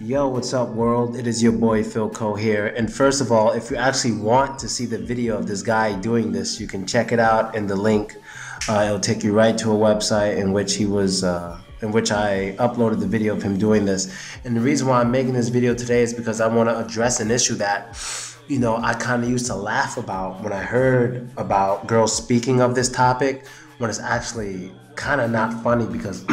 Yo, what's up, world? It is your boy Philko here. And first of all, if you actually want to see the video of this guy doing this, you can check it out in the link. It'll take you right to a website in which in which I uploaded the video of him doing this. And the reason why I'm making this video today is because I want to address an issue that, I kind of used to laugh about when I heard about girls speaking of this topic, when it's actually kind of not funny because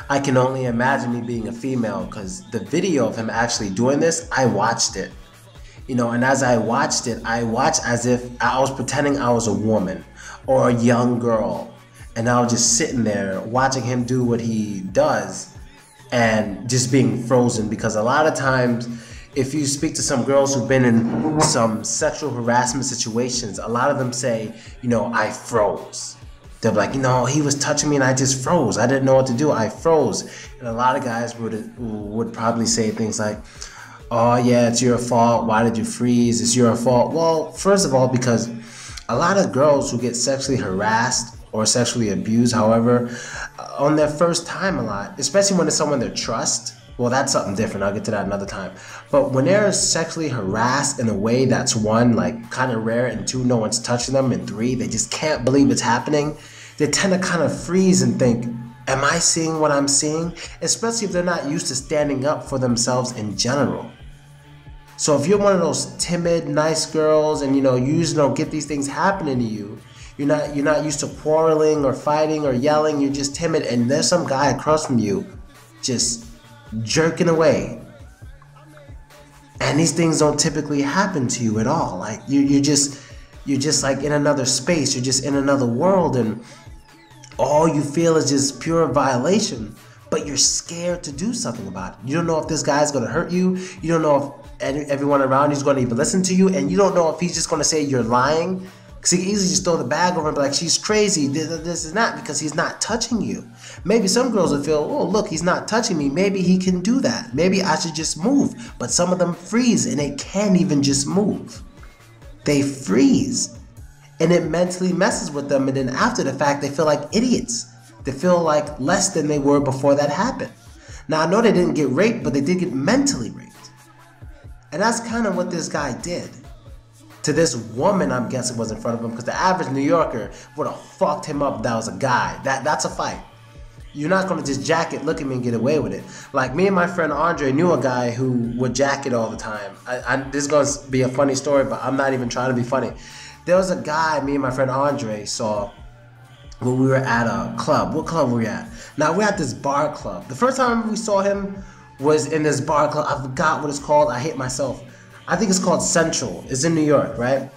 I can only imagine me being a female, because the video of him actually doing this, I watched it. And as I watched it, I watched as if I was pretending I was a woman or a young girl. And I was just sitting there watching him do what he does and just being frozen, because a lot of times if you speak to some girls who've been in some sexual harassment situations, a lot of them say, I froze. They're like, he was touching me and I just froze. I didn't know what to do. I froze. And a lot of guys would probably say things like, oh yeah, it's your fault. Why did you freeze? It's your fault. Well, first of all, because a lot of girls who get sexually harassed or sexually abused, however, on their first time a lot, especially when it's someone they trust, well, that's something different. I'll get to that another time. But when they're sexually harassed in a way that's, one, like kind of rare, and two, no one's touching them, and three, they just can't believe it's happening, they tend to kind of freeze and think, am I seeing what I'm seeing? Especially if they're not used to standing up for themselves in general. So if you're one of those timid, nice girls and you usually don't get these things happening to you, you're not used to quarreling or fighting or yelling, you're just timid, and there's some guy across from you just jerking away, and these things don't typically happen to you at all. Like you're just like in another space, you're just in another world, and all you feel is just pure violation, but you're scared to do something about it. You don't know if this guy's gonna hurt you, you don't know if everyone around you is gonna even listen to you, and you don't know if he's just gonna say you're lying, because he can easily just throw the bag over and be like, she's crazy, this is not, because he's not touching you. Maybe some girls will feel, oh look, he's not touching me, maybe he can do that, maybe I should just move. But some of them freeze and they can't even just move. They freeze, and it mentally messes with them, and then after the fact they feel like idiots. They feel like less than they were before that happened. Now I know they didn't get raped, but they did get mentally raped. And that's kind of what this guy did to this woman. I'm guessing was in front of him, because the average New Yorker would have fucked him up if that was a guy. That's a fight. You're not gonna just jacket, look at me and get away with it. Like me and my friend Andre knew a guy who would jacket all the time. This is gonna be a funny story, but I'm not even trying to be funny. There was a guy me and my friend Andre saw when we were at a club. What club were we at? Now we're at this bar club. The first time we saw him was in this bar club. I forgot what it's called. I hate myself. I think it's called Central. It's in New York, right?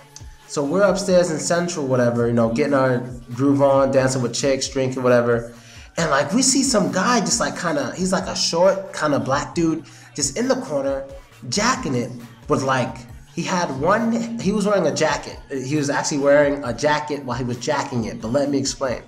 So we're upstairs in Central, whatever, getting our groove on, dancing with chicks, drinking, whatever. And like we see some guy just like he's like a short kind of black dude just in the corner jacking it with like, he was wearing a jacket. He was actually wearing a jacket while he was jacking it, but let me explain.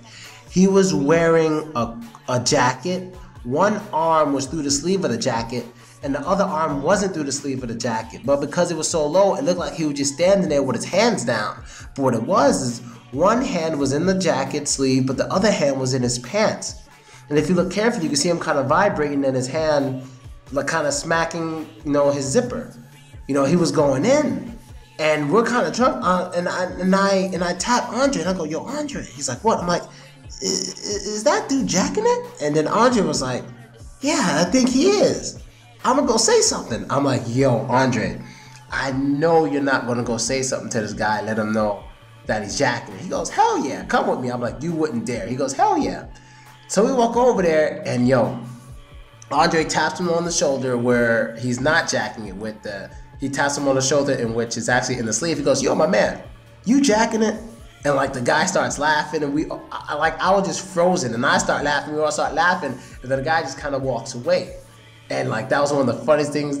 He was wearing a jacket. One arm was through the sleeve of the jacket and the other arm wasn't through the sleeve of the jacket. But because it was so low, it looked like he was just standing there with his hands down. But what it was is one hand was in the jacket sleeve, but the other hand was in his pants. And if you look carefully, you can see him kind of vibrating in his hand, like kind of smacking, his zipper. He was going in, and we're kind of drunk. And I tap Andre, and I go, "Yo, Andre." He's like, "What?" I'm like, "Is that dude jacking it?" And then Andre was like, "Yeah, I think he is. I'm gonna go say something." I'm like, "Yo, Andre, I know you're not gonna go say something to this guy. Let him know that he's jacking it." He goes, "Hell yeah, come with me." I'm like, "You wouldn't dare." He goes, "Hell yeah." So we walk over there, and Andre taps him on the shoulder where he's not jacking it with he taps him on the shoulder in which is actually in the sleeve. He goes, "Yo, my man, you jacking it?" And like the guy starts laughing, and I was just frozen, and I start laughing, we all start laughing, and then the guy just kind of walks away. And like that was one of the funniest things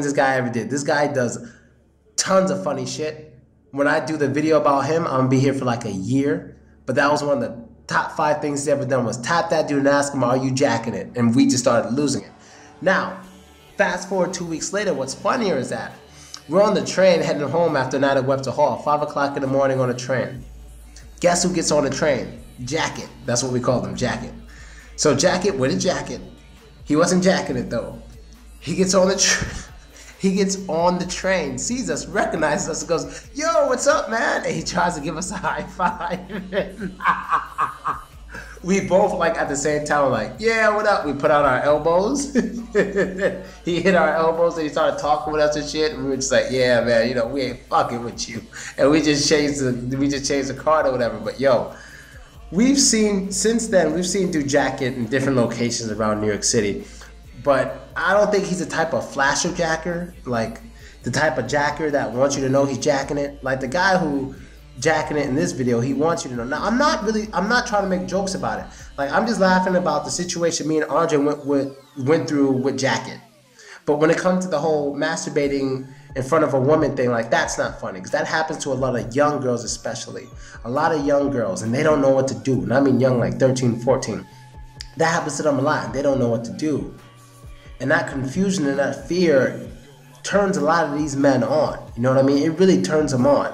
this guy ever did. This guy does tons of funny shit. When I do the video about him, I'm gonna be here for like a year. But that was one of the top 5 things he's ever done, was tap that dude and ask him, "Are you jacking it?" And we just started losing it. Now, fast forward 2 weeks later, what's funnier is that we're on the train heading home after a night at Webster Hall, 5 o'clock in the morning on a train. Guess who gets on the train? Jacket. That's what we call them, Jacket. So Jacket with a jacket, He wasn't jacking it though. He gets on the train, sees us, recognizes us, and goes, "Yo, what's up, man?" And he tries to give us a high five. We both like at the same time, like, "Yeah, what up?" We put out our elbows. He hit our elbows and he started talking with us and shit. And we were just like, "Yeah, man, you know, we ain't fucking with you." And we just changed the card or whatever. But yo, since then we've seen do jacket in different locations around New York City. But I don't think he's the type of flasher jacker, like the type of jacker that wants you to know he's jacking it. Like the guy who jacking it in this video, he wants you to know. Now, I'm not trying to make jokes about it. Like, I'm just laughing about the situation me and Andre went through with jacket. But when it comes to the whole masturbating in front of a woman thing, like, that's not funny. Because that happens to a lot of young girls especially. A lot of young girls, and they don't know what to do. And I mean young, like 13, 14. That happens to them a lot, and they don't know what to do. And that confusion and that fear turns a lot of these men on. You know what I mean? It really turns them on.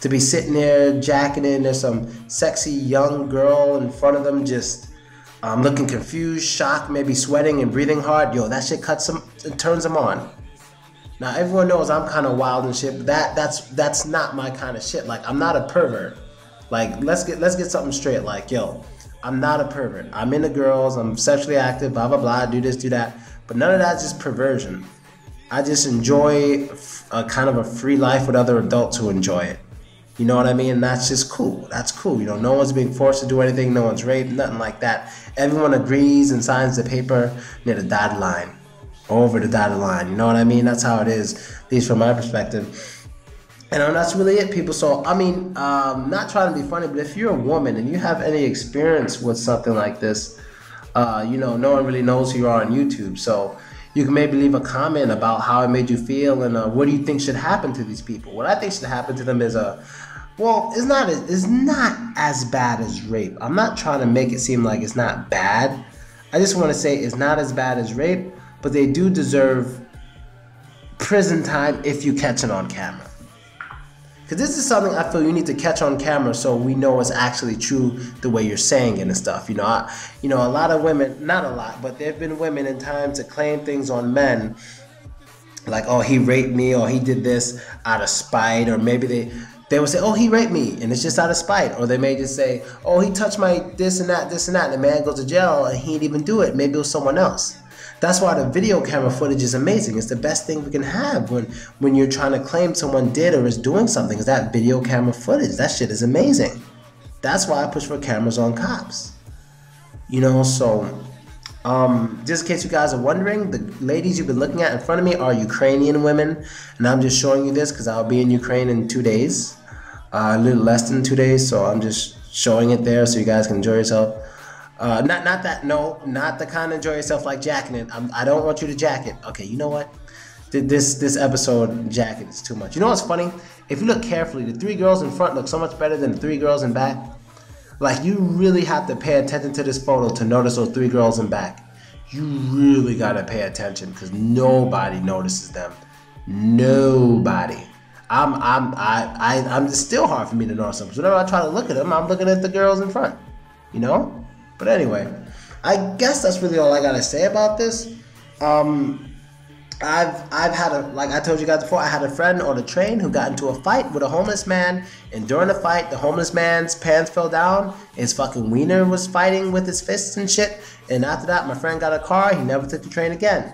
To be sitting there jacking in, there's some sexy young girl in front of them just looking confused, shocked, maybe sweating and breathing hard. Yo, that shit turns them on. Now everyone knows I'm kind of wild and shit, but that's not my kind of shit. Like, I'm not a pervert. Like, let's get something straight. Like, yo, I'm not a pervert. I'm into girls, I'm sexually active, blah blah blah, do this, do that. But none of that's just perversion. I just enjoy a kind of a free life with other adults who enjoy it. You know what I mean? And that's just cool. That's cool. You know, no one's being forced to do anything. No one's raped, nothing like that. Everyone agrees and signs the paper near the dotted line. Over the dotted line. You know what I mean? That's how it is, at least from my perspective. And that's really it, people. So, I mean, not trying to be funny, but if you're a woman and you have any experience with something like this, you know, no one really knows who you are on YouTube. So you can maybe leave a comment about how it made you feel and what do you think should happen to these people. What I think should happen to them is well, it's not as bad as rape. I'm not trying to make it seem like it's not bad. I just want to say it's not as bad as rape, but they do deserve prison time if you catch it on camera. Because this is something I feel you need to catch on camera so we know it's actually true the way you're saying it and stuff. You know, a lot of women, not a lot, but there have been women in time to claim things on men like, oh, he raped me, or he did this out of spite, or maybe they would say, oh, he raped me, and it's just out of spite. Or they may just say, oh, he touched my this and that, and the man goes to jail and he didn't even do it. Maybe it was someone else. That's why the video camera footage is amazing. It's the best thing we can have when you're trying to claim someone did or is doing something, is that video camera footage. That shit is amazing. That's why I push for cameras on cops. You know, so just in case you guys are wondering, the ladies you've been looking at in front of me are Ukrainian women, and I'm just showing you this because I'll be in Ukraine in 2 days, a little less than 2 days, so I'm just showing it there so you guys can enjoy yourself. Not the kind of enjoy yourself like jacking it. I don't want you to jack it. Okay, you know what? This episode jacket is too much. You know what's funny? If you look carefully, the 3 girls in front look so much better than the 3 girls in back. Like, you really have to pay attention to this photo to notice those 3 girls in back. You really gotta pay attention because nobody notices them. Nobody. It's still hard for me to notice them. So whenever I try to look at them, I'm looking at the girls in front. You know? But anyway, I guess that's really all I gotta say about this. I've had like I told you guys before, I had a friend on a train who got into a fight with a homeless man, and during the fight, the homeless man's pants fell down, his fucking wiener was fighting with his fists and shit, and after that, my friend got a car, he never took the train again.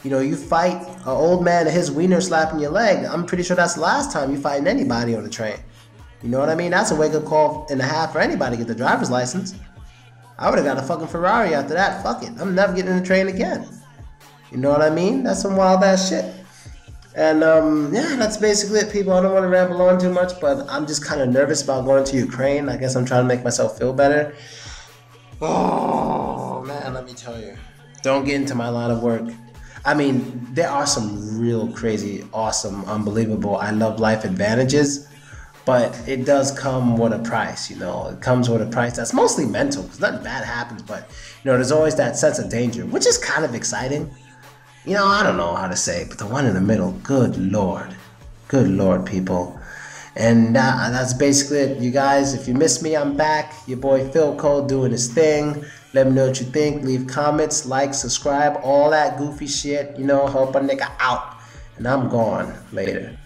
You know, you fight an old man and his wiener slapping your leg, I'm pretty sure that's the last time you fighting anybody on the train. You know what I mean? That's a wake-up call and a half for anybody to get the driver's license. I would have got a fucking Ferrari after that. Fuck it. I'm never getting in the train again. You know what I mean? That's some wild ass shit. And yeah, that's basically it, people. I don't want to ramble on too much, but I'm just kind of nervous about going to Ukraine. I guess I'm trying to make myself feel better. Oh, man, let me tell you. Don't get into my line of work. I mean, there are some real crazy, awesome, unbelievable, I love life advantages. But it does come with a price, you know. It comes with a price that's mostly mental, because nothing bad happens, but, you know, there's always that sense of danger, which is kind of exciting. You know, I don't know how to say it, but the one in the middle, good Lord, people. And that's basically it, you guys. If you miss me, I'm back. Your boy Philko doing his thing, Let me know what you think. Leave comments, like, subscribe, all that goofy shit. You know, help a nigga out. And I'm gone. Later.